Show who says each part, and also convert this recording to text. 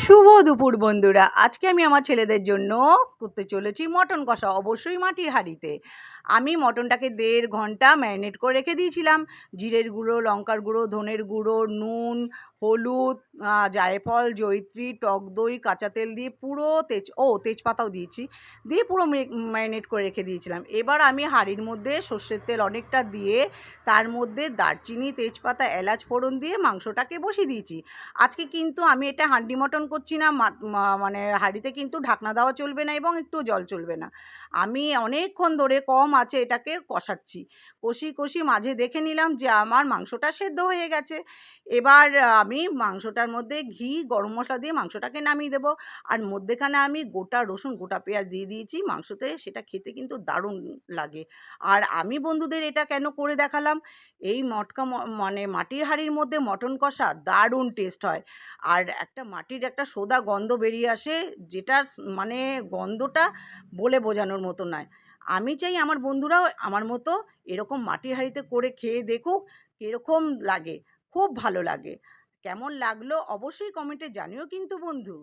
Speaker 1: শুভ দুপুর বন্ধুরা, আজকে আমি আমার ছেলেদের জন্য করতে চলেছি মটন কষা, অবশ্যই মাটির হাঁড়িতে। আমি মটনটাকে ১.৫ ঘন্টা ম্যারিনেট করে রেখে দিয়েছিলাম। জিরের গুঁড়ো, লঙ্কার গুঁড়ো, ধনের গুঁড়ো, নুন, হলুদ, জায়ফল, জয়িত্রী, টক দই, কাঁচা তেল দিয়ে পুরো তেজপাতাও দিয়েছি, দিয়ে পুরো ম্যারিনেট করে রেখে দিয়েছিলাম। এবার আমি হাঁড়ির মধ্যে সর্ষের তেল অনেকটা দিয়ে তার মধ্যে দারচিনি, তেজপাতা, এলাচ ফোড়ন দিয়ে মাংসটাকে বসিয়ে দিয়েছি। আজকে কিন্তু আমি এটা হান্ডি মটন করছি না, মানে হাঁড়িতে কিন্তু ঢাকনা দেওয়া চলবে না এবং একটু জল চলবে না। আমি অনেকক্ষণ ধরে কম আঁচে এটাকে কষাচ্ছি। কষি মাঝে দেখে নিলাম যে আমার মাংসটা সেদ্ধ হয়ে গেছে। এবার আমি মাংসটার মধ্যে ঘি, গরম মশলা দিয়ে মাংসটাকে নামিয়ে দেবো। আর মধ্যেখানে আমি গোটা রসুন, গোটা পেঁয়াজ দিয়ে দিয়েছি মাংসতে, সেটা খেতে কিন্তু দারুণ লাগে। আর আমি বন্ধুদের এটা কেন করে দেখালাম, এই মানে মাটির হাঁড়ির মধ্যে মটন কষা দারুণ টেস্ট হয়। আর একটা মাটির একটা সোঁদা গন্ধ বেরিয়ে আসে, যেটার মানে গন্ধটা বলে বোঝানোর মতো নয়। আমি চাই আমার বন্ধুরাও আমার মতো এরকম মাটির হাঁড়িতে করে খেয়ে দেখুক কীরকম লাগে। খুব ভালো লাগে। কেমন লাগলো অবশ্যই কমেন্টে জানিও কিন্তু বন্ধু।